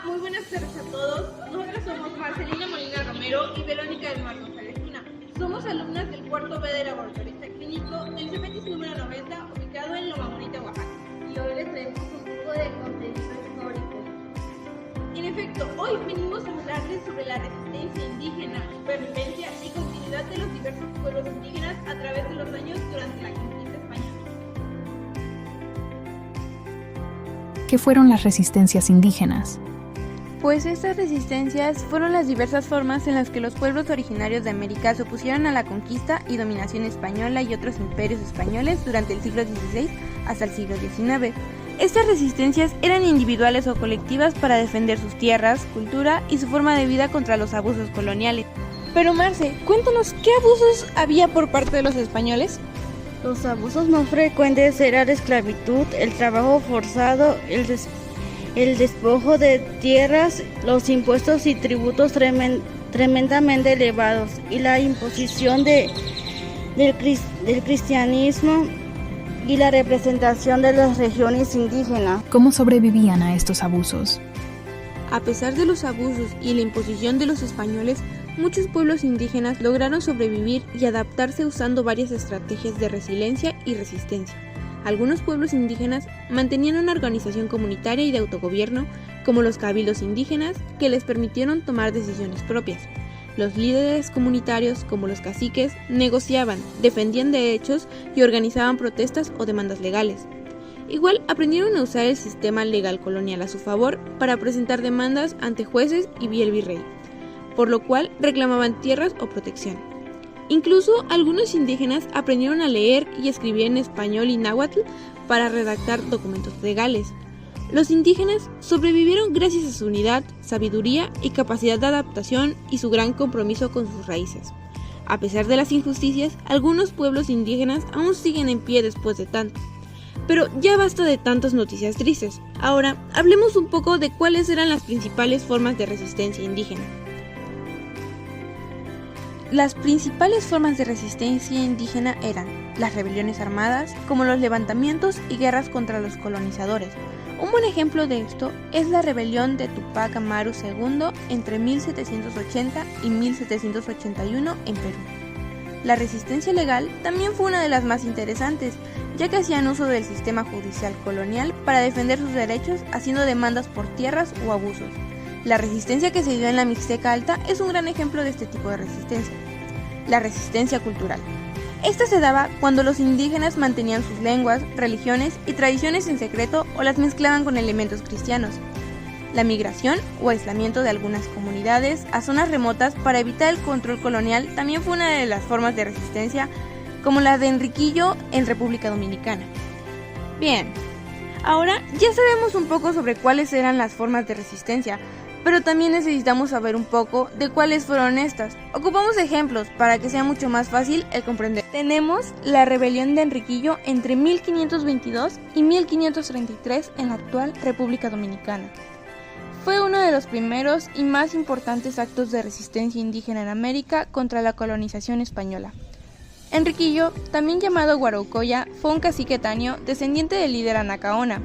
Muy buenas tardes a todos. Nosotros somos Marcelina Molina Romero y Verónica del Mar González Luna. Somos alumnas del cuarto B de laboratorista clínico del CEPETIS número 90, ubicado en Loma Bonita, Oaxaca. Y hoy les traemos un poco de contenido histórico. En efecto, hoy venimos a hablarles sobre la resistencia indígena, supervivencia y continuidad de los diversos pueblos indígenas a través de los años durante la conquista española. ¿Qué fueron las resistencias indígenas? Pues estas resistencias fueron las diversas formas en las que los pueblos originarios de América se opusieron a la conquista y dominación española y otros imperios españoles durante el siglo XVI hasta el siglo XIX. Estas resistencias eran individuales o colectivas para defender sus tierras, cultura y su forma de vida contra los abusos coloniales. Pero Marce, cuéntanos, ¿qué abusos había por parte de los españoles? Los abusos más frecuentes eran la esclavitud, el trabajo forzado, el despojo de tierras, los impuestos y tributos tremendamente elevados y la imposición del cristianismo y la representación de las regiones indígenas. ¿Cómo sobrevivían a estos abusos? A pesar de los abusos y la imposición de los españoles, muchos pueblos indígenas lograron sobrevivir y adaptarse usando varias estrategias de resiliencia y resistencia. Algunos pueblos indígenas mantenían una organización comunitaria y de autogobierno, como los cabildos indígenas, que les permitieron tomar decisiones propias. Los líderes comunitarios, como los caciques, negociaban, defendían derechos y organizaban protestas o demandas legales. Igual aprendieron a usar el sistema legal colonial a su favor para presentar demandas ante jueces y el virrey, por lo cual reclamaban tierras o protección. Incluso algunos indígenas aprendieron a leer y escribir en español y náhuatl para redactar documentos legales. Los indígenas sobrevivieron gracias a su unidad, sabiduría y capacidad de adaptación y su gran compromiso con sus raíces. A pesar de las injusticias, algunos pueblos indígenas aún siguen en pie después de tanto. Pero ya basta de tantas noticias tristes. Ahora, hablemos un poco de cuáles eran las principales formas de resistencia indígena. Las principales formas de resistencia indígena eran las rebeliones armadas, como los levantamientos y guerras contra los colonizadores. Un buen ejemplo de esto es la rebelión de Tupac Amaru II entre 1780 y 1781 en Perú. La resistencia legal también fue una de las más interesantes, ya que hacían uso del sistema judicial colonial para defender sus derechos haciendo demandas por tierras o abusos. La resistencia que se dio en la Mixteca Alta es un gran ejemplo de este tipo de resistencia. La resistencia cultural. Esta se daba cuando los indígenas mantenían sus lenguas, religiones y tradiciones en secreto o las mezclaban con elementos cristianos. La migración o aislamiento de algunas comunidades a zonas remotas para evitar el control colonial también fue una de las formas de resistencia, como la de Enriquillo en República Dominicana. Bien, ahora ya sabemos un poco sobre cuáles eran las formas de resistencia, pero también necesitamos saber un poco de cuáles fueron estas. Ocupamos ejemplos para que sea mucho más fácil el comprender. Tenemos la rebelión de Enriquillo entre 1522 y 1533 en la actual República Dominicana. Fue uno de los primeros y más importantes actos de resistencia indígena en América contra la colonización española. Enriquillo, también llamado Guaraucoya, fue un cacique taño descendiente del líder Anacaona.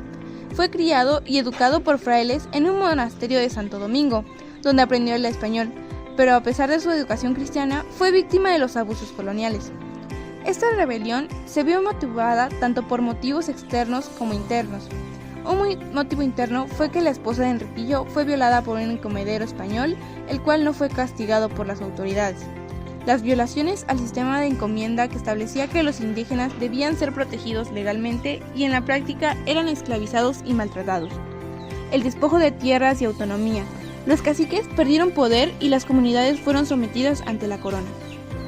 Fue criado y educado por frailes en un monasterio de Santo Domingo, donde aprendió el español, pero a pesar de su educación cristiana, fue víctima de los abusos coloniales. Esta rebelión se vio motivada tanto por motivos externos como internos. Un motivo interno fue que la esposa de Enriquillo fue violada por un encomendero español, el cual no fue castigado por las autoridades. Las violaciones al sistema de encomienda que establecía que los indígenas debían ser protegidos legalmente y en la práctica eran esclavizados y maltratados. El despojo de tierras y autonomía. Los caciques perdieron poder y las comunidades fueron sometidas ante la corona.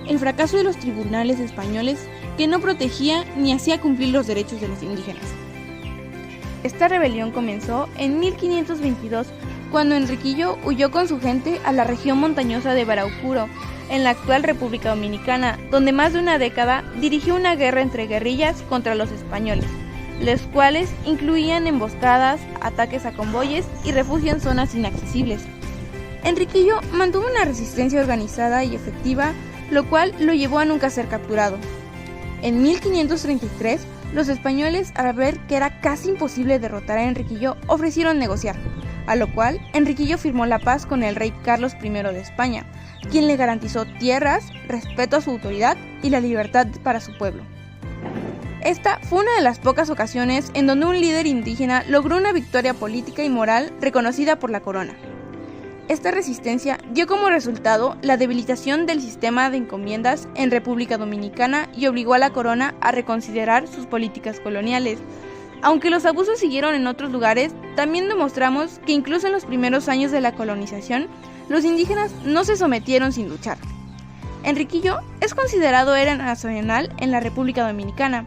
El fracaso de los tribunales españoles que no protegía ni hacía cumplir los derechos de los indígenas. Esta rebelión comenzó en 1522 cuando Enriquillo huyó con su gente a la región montañosa de Baraucuro, en la actual República Dominicana, donde más de una década dirigió una guerra entre guerrillas contra los españoles, los cuales incluían emboscadas, ataques a convoyes y refugio en zonas inaccesibles. Enriquillo mantuvo una resistencia organizada y efectiva, lo cual lo llevó a nunca ser capturado. En 1533, los españoles, al ver que era casi imposible derrotar a Enriquillo, ofrecieron negociar. a lo cual Enriquillo firmó la paz con el rey Carlos I de España, quien le garantizó tierras, respeto a su autoridad y la libertad para su pueblo. Esta fue una de las pocas ocasiones en donde un líder indígena logró una victoria política y moral reconocida por la corona. Esta resistencia dio como resultado la debilitación del sistema de encomiendas en República Dominicana y obligó a la corona a reconsiderar sus políticas coloniales. Aunque los abusos siguieron en otros lugares, también demostramos que incluso en los primeros años de la colonización, los indígenas no se sometieron sin luchar. Enriquillo es considerado héroe nacional en la República Dominicana.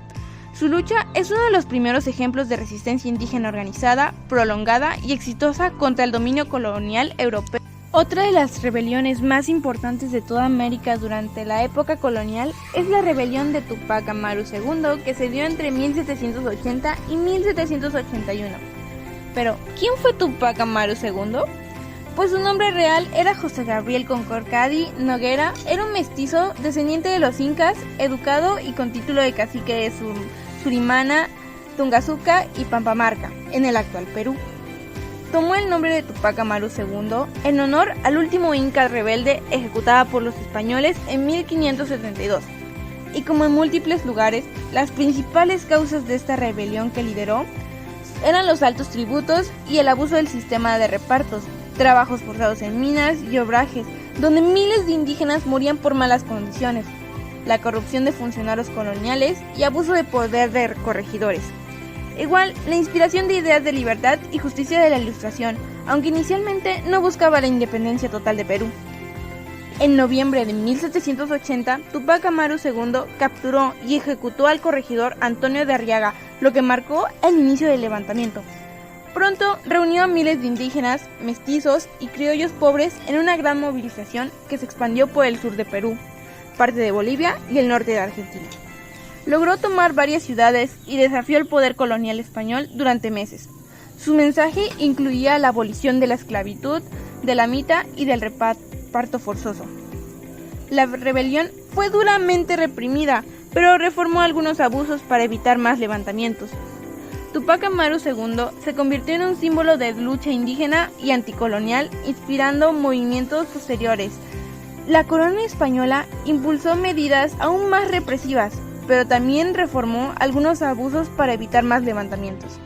Su lucha es uno de los primeros ejemplos de resistencia indígena organizada, prolongada y exitosa contra el dominio colonial europeo. Otra de las rebeliones más importantes de toda América durante la época colonial es la rebelión de Tupac Amaru II, que se dio entre 1780 y 1781. Pero, ¿quién fue Tupac Amaru II? Pues su nombre real era José Gabriel Concorcadi Noguera, era un mestizo descendiente de los incas, educado y con título de cacique de Surimana, Tungazuca y Pampamarca, en el actual Perú. Tomó el nombre de Tupac Amaru II en honor al último inca rebelde ejecutada por los españoles en 1572. Y como en múltiples lugares, las principales causas de esta rebelión que lideró eran los altos tributos y el abuso del sistema de repartos, trabajos forzados en minas y obrajes, donde miles de indígenas morían por malas condiciones, la corrupción de funcionarios coloniales y abuso de poder de corregidores. Igual, la inspiración de ideas de libertad y justicia de la Ilustración, aunque inicialmente no buscaba la independencia total de Perú. En noviembre de 1780, Tupac Amaru II capturó y ejecutó al corregidor Antonio de Arriaga, lo que marcó el inicio del levantamiento. Pronto reunió a miles de indígenas, mestizos y criollos pobres en una gran movilización que se expandió por el sur de Perú, parte de Bolivia y el norte de Argentina. Logró tomar varias ciudades y desafió el poder colonial español durante meses. Su mensaje incluía la abolición de la esclavitud, de la mita y del reparto forzoso. La rebelión fue duramente reprimida, pero reformó algunos abusos para evitar más levantamientos. Tupac Amaru II se convirtió en un símbolo de lucha indígena y anticolonial, inspirando movimientos posteriores. La corona española impulsó medidas aún más represivas, pero también reformó algunos abusos para evitar más levantamientos.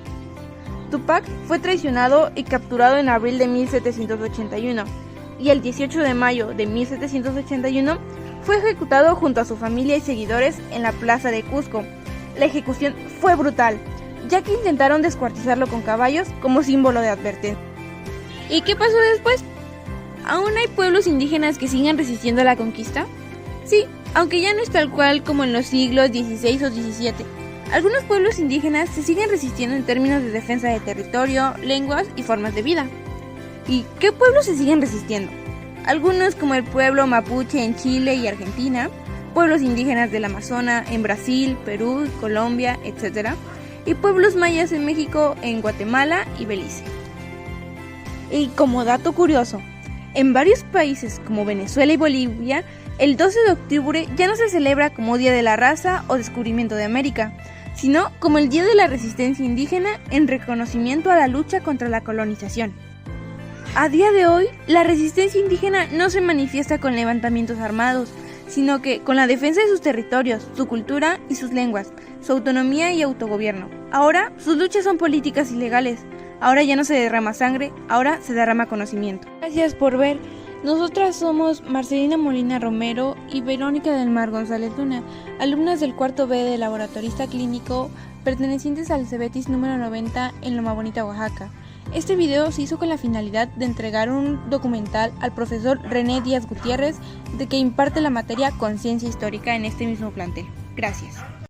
Tupac fue traicionado y capturado en abril de 1781, y el 18 de mayo de 1781 fue ejecutado junto a su familia y seguidores en la plaza de Cusco. La ejecución fue brutal, ya que intentaron descuartizarlo con caballos como símbolo de advertencia. ¿Y qué pasó después? ¿Aún hay pueblos indígenas que siguen resistiendo a la conquista? Sí, aunque ya no es tal cual como en los siglos XVI o XVII. Algunos pueblos indígenas se siguen resistiendo en términos de defensa de territorio, lenguas y formas de vida. ¿Y qué pueblos se siguen resistiendo? Algunos como el pueblo mapuche en Chile y Argentina, pueblos indígenas del Amazonas en Brasil, Perú, Colombia, etc., y pueblos mayas en México, en Guatemala y Belice. Y como dato curioso, en varios países como Venezuela y Bolivia, el 12 de octubre ya no se celebra como Día de la Raza o Descubrimiento de América, sino como el Día de la Resistencia Indígena en reconocimiento a la lucha contra la colonización. A día de hoy, la resistencia indígena no se manifiesta con levantamientos armados, sino que con la defensa de sus territorios, su cultura y sus lenguas, su autonomía y autogobierno. Ahora, sus luchas son políticas y legales. Ahora ya no se derrama sangre, ahora se derrama conocimiento. Gracias por ver. Nosotras somos Marcelina Molina Romero y Verónica del Mar González Luna, alumnas del cuarto B de laboratorista clínico pertenecientes al CEBETIS número 90 en Loma Bonita, Oaxaca. Este video se hizo con la finalidad de entregar un documental al profesor René Díaz Gutiérrez, de que imparte la materia Conciencia Histórica en este mismo plantel. Gracias.